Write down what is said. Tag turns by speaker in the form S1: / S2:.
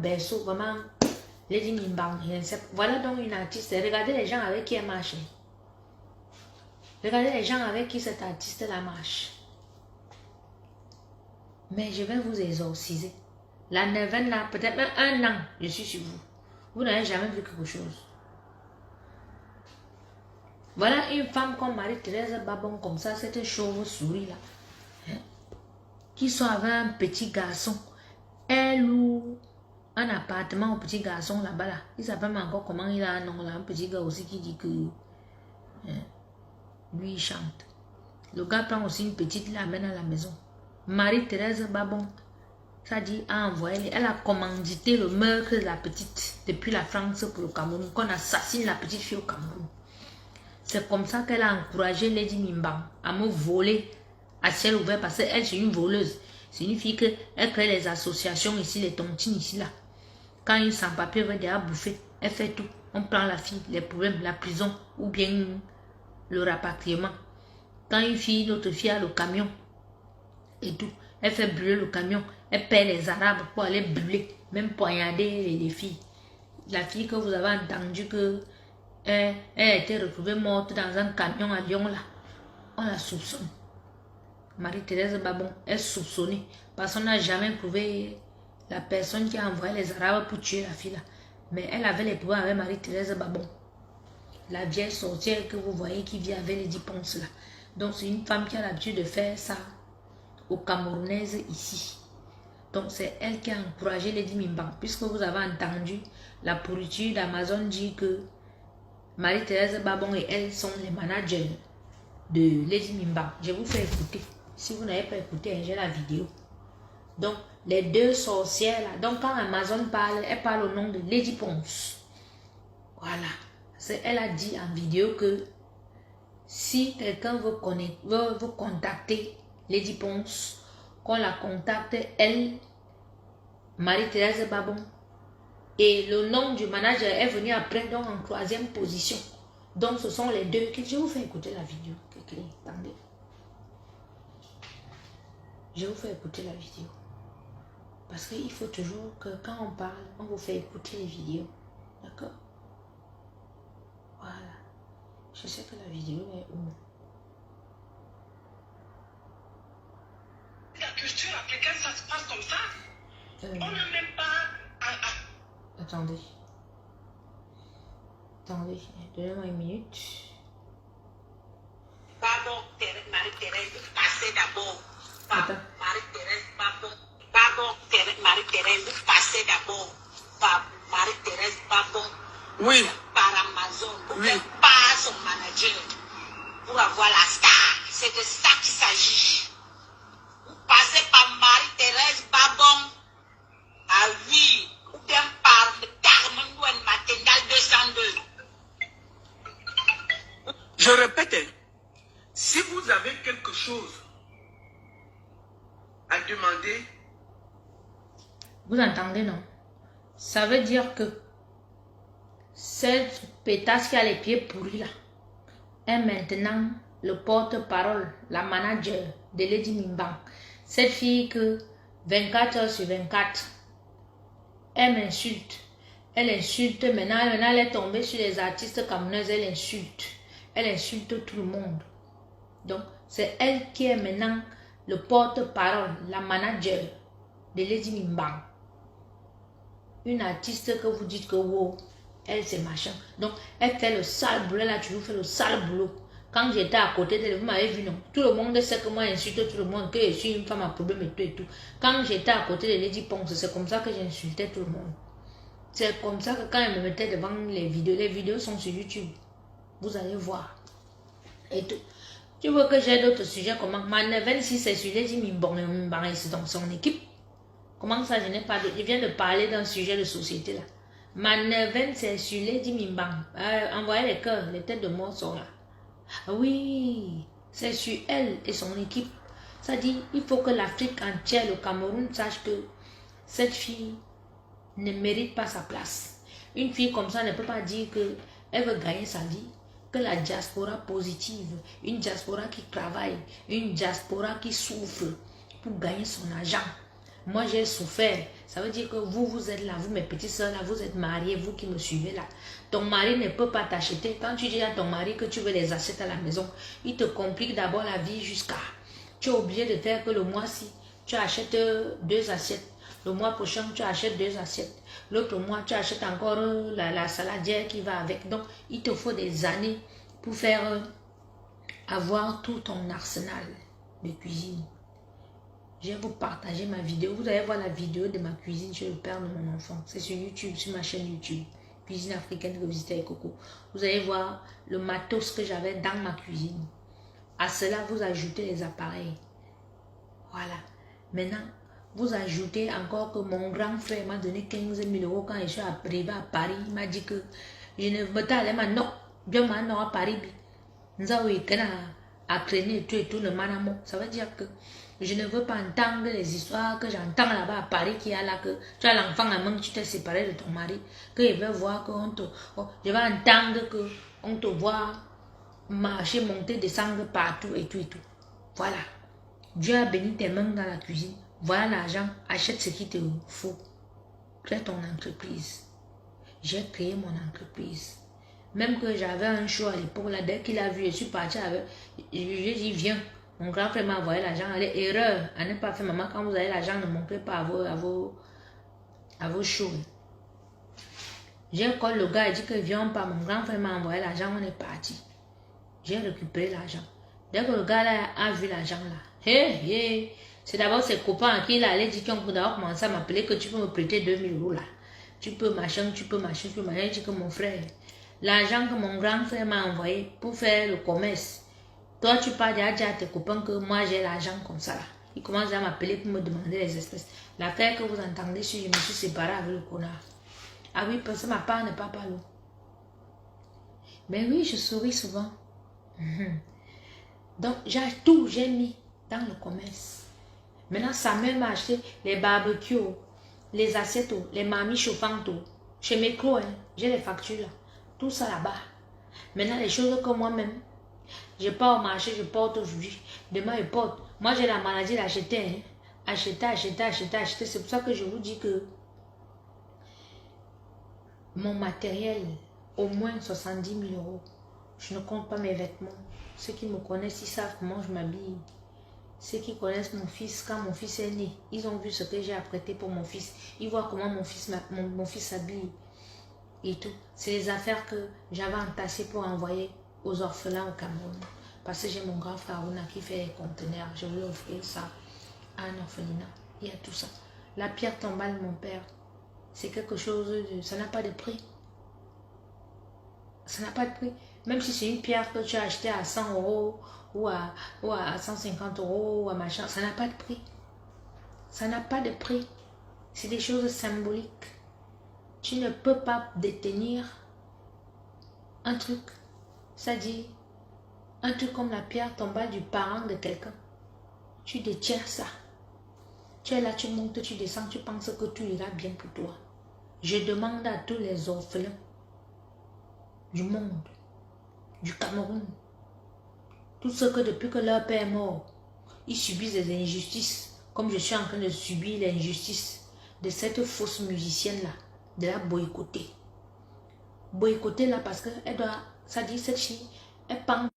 S1: berceau, vraiment, Lady Mimbang. Voilà donc une artiste. Regardez les gens avec qui elle marche. Regardez les gens avec qui cet artiste-là marche. Mais je vais vous exorciser. La neuvaine là, peut-être même 1 an, je suis sur vous. Vous n'avez jamais vu quelque chose. Voilà une femme comme Marie-Thérèse Babon, comme ça, cette chauve-souris là, hein, qui sont avec un petit garçon. Elle loue un appartement au petit garçon là-bas là. Il s'appelle même encore comment il a un nom là, un petit gars aussi qui dit que hein, lui il chante. Le gars prend aussi une petite, l'amène à la maison. Marie-Thérèse Babon, ça dit, a envoyé, elle a commandité le meurtre de la petite depuis la France pour le Cameroun, qu'on assassine la petite fille au Cameroun. C'est comme ça qu'elle a encouragé Lady Mimbang à me voler à ciel ouvert parce qu'elle c'est une voleuse. C'est une fille qu'elle crée les associations ici, les tontines ici là. Quand une sans-papier veut déjà bouffer, elle fait tout. On prend la fille, les problèmes, la prison ou bien le rapatriement. Quand une fille, notre fille a le camion et tout, elle fait brûler le camion. Elle paie les Arabes pour aller brûler, même poignarder les filles. La fille que vous avez entendu que elle a été retrouvée morte dans un camion à Lyon là, on la soupçonne. Marie-Thérèse Babon est soupçonnée parce qu'on n'a jamais trouvé la personne qui a envoyé les Arabes pour tuer la fille là. Mais elle avait les problèmes avec Marie-Thérèse Babon. La vieille sorcière que vous voyez qui vit avec les 10 ponces là. Donc c'est une femme qui a l'habitude de faire ça aux Camerounaises ici. Donc c'est elle qui a encouragé Lady Mimbang. Puisque vous avez entendu la pourriture d'Amazon dire que Marie-Thérèse Babon et elle sont les managers de Lady Mimbang. Je vous fais écouter. Si vous n'avez pas écouté, j'ai la vidéo. Donc les deux sorcières là. Donc quand Amazon parle, elle parle au nom de Lady Ponce. Voilà. Elle a dit en vidéo que si quelqu'un veut contacter Lady Ponce, qu'on la contacte, elle, Marie-Thérèse Babon. Et le nom du manager est venu après, donc en 3e position. Donc ce sont les deux. Je vous fais écouter la vidéo. Attendez. Je vous fais écouter la vidéo. Parce qu'il faut toujours que quand on parle, on vous fait écouter les vidéos. D'accord? Voilà. Je sais que la vidéo est où?
S2: La culture africaine, ça se passe comme ça. On n'a même pas...
S1: Attendez. Attendez, donnez-moi une minute.
S2: Pardon, Marie-Thérèse, passez d'abord. Marie-Thérèse, Marie-Thérèse, passez d'abord. Marie-Thérèse, pardon. Oui. Par Amazon. Oui. Par son manager. Pour avoir la star. C'est de ça qu'il s'agit. Vous passez par Marie-Thérèse Babon. Ah oui. Ou bien par Carmen Nouen Maternal 202. Je répète, si vous avez quelque chose à demander.
S1: Vous entendez, non? Ça veut dire que cette pétasse qui a les pieds pourris là est maintenant le porte-parole, la manager de Lady Mimbang. Cette fille que 24 heures sur 24, elle m'insulte. Elle insulte maintenant. Elle est tombée sur les artistes camerounaises. Elle insulte tout le monde. Donc, c'est elle qui est maintenant le porte-parole, la manager de Lady Mimbang. Une artiste que vous dites que wow, elle c'est machin. Donc, elle fait le sale boulot. Là, tu vous fais le sale boulot. Quand j'étais à côté d'elle, vous m'avez vu, non? Tout le monde sait que moi, j'insulte tout le monde, que je suis une femme à problème et tout et tout. Quand j'étais à côté de Lady Ponce, c'est comme ça que j'insultais tout le monde. C'est comme ça que quand elle me mettait devant les vidéos sont sur YouTube. Vous allez voir. Et tout. Tu veux que j'ai d'autres sujets comment? Ma neuvaine, si c'est sur Lady Mimbang ici dans son équipe. Comment ça, je n'ai pas de... Je viens de parler d'un sujet de société là. Ma neuvaine, c'est sur Lady Mimbang. Envoyez les cœurs, les têtes de mort sont là. Ah oui, c'est sur elle et son équipe. Ça dit, il faut que l'Afrique entière, le Cameroun, sache que cette fille ne mérite pas sa place. Une fille comme ça ne peut pas dire qu'elle veut gagner sa vie. Que la diaspora positive, une diaspora qui travaille, une diaspora qui souffre pour gagner son argent. Moi, j'ai souffert. Ça veut dire que vous, vous êtes là, vous, mes petites soeurs, là, vous êtes mariés, vous qui me suivez là. Ton mari ne peut pas t'acheter. Quand tu dis à ton mari que tu veux les assiettes à la maison, il te complique d'abord la vie jusqu'à... Tu es obligé de faire que le mois-ci, tu achètes 2 assiettes. Le mois prochain, tu achètes 2 assiettes. L'autre mois, tu achètes encore la saladière qui va avec. Donc, il te faut des années pour faire avoir tout ton arsenal de cuisine. Je vais vous partager ma vidéo. Vous allez voir la vidéo de ma cuisine chez le père de mon enfant. C'est sur YouTube, sur ma chaîne YouTube. Cuisine africaine revisitée avec Coco. Vous allez voir le matos que j'avais dans ma cuisine. À cela, vous ajoutez les appareils. Voilà. Maintenant, vous ajoutez encore que mon grand frère m'a donné 15 000 € quand je suis arrivé à Paris. Il m'a dit que je ne veux pas aller non. Bien maintenant à Paris. Nous avons été à traîner tout et tout le manamo. Ça veut dire que je ne veux pas entendre les histoires que j'entends là-bas à Paris qui a là que tu as l'enfant à main, tu t'es séparé de ton mari, que je vais voir que je vais entendre que on te voit marcher, monter, descendre partout et tout et tout. Voilà. Dieu a béni tes mains dans la cuisine. Voilà l'argent, achète ce qu'il te faut. Crée ton entreprise. J'ai créé mon entreprise. Même que j'avais un show à l'époque, là, dès qu'il a vu, je suis partie avec, je lui ai dit, viens. Mon grand frère m'a envoyé l'argent. Allez, erreur, à ne pas faire, maman, quand vous avez l'argent, ne montrez pas à vos shows. J'ai encore le gars, il dit que viens pas. Mon grand frère m'a envoyé l'argent, on est parti. J'ai récupéré l'argent. Dès que le gars là a vu l'argent là, c'est d'abord ses copains à qui il allait dire qu'on peut d'abord commencer à m'appeler que tu peux me prêter 2000 € là. Tu peux machin, tu peux machin, tu peux machin. Il dit que mon frère, l'argent que mon grand frère m'a envoyé pour faire le commerce, toi tu parles déjà à tes copains que moi j'ai l'argent comme ça là. Il commence à m'appeler pour me demander les espèces. L'affaire que vous entendez sur je me suis séparé avec le connard. Ah oui, parce que ma part n'est pas l'eau. Mais oui, je souris souvent. Donc j'ai mis dans le commerce. Maintenant, sa mère m'a acheté les barbecues, les assiettes, les mamies chauffantes. Chez Micro, j'ai les factures là. Tout ça là-bas. Maintenant, les choses que moi-même, je pars au marché, je porte aujourd'hui. Demain, je porte. Moi, j'ai la maladie d'acheter. Acheter. C'est pour ça que je vous dis que mon matériel, au moins 70 000 €. Je ne compte pas mes vêtements. Ceux qui me connaissent, ils savent comment je m'habille. Ceux qui connaissent mon fils, quand mon fils est né, ils ont vu ce que j'ai apprêté pour mon fils. Ils voient comment mon fils s'habille et tout. C'est les affaires que j'avais entassées pour envoyer aux orphelins au Cameroun. Parce que j'ai mon grand frère Aruna qui fait les conteneurs. Je voulais offrir ça à un orphelinat. Il y a tout ça. La pierre tombale de mon père, c'est quelque chose de... Ça n'a pas de prix. Ça n'a pas de prix. Même si c'est une pierre que tu as achetée à 100 € ou à 150 € ou à machin, ça n'a pas de prix. Ça n'a pas de prix. C'est des choses symboliques. Tu ne peux pas détenir un truc. C'est-à-dire, un truc comme la pierre tombale du parent de quelqu'un. Tu détiens ça. Tu es là, tu montes, tu descends, tu penses que tout ira bien pour toi. Je demande à tous les orphelins du monde, du Cameroun, tous ceux que depuis que leur père est mort, ils subissent des injustices, comme je suis en train de subir l'injustice de cette fausse musicienne-là, de la boycotter. Boycotter là parce qu'elle doit, ça dit cette fille, elle pense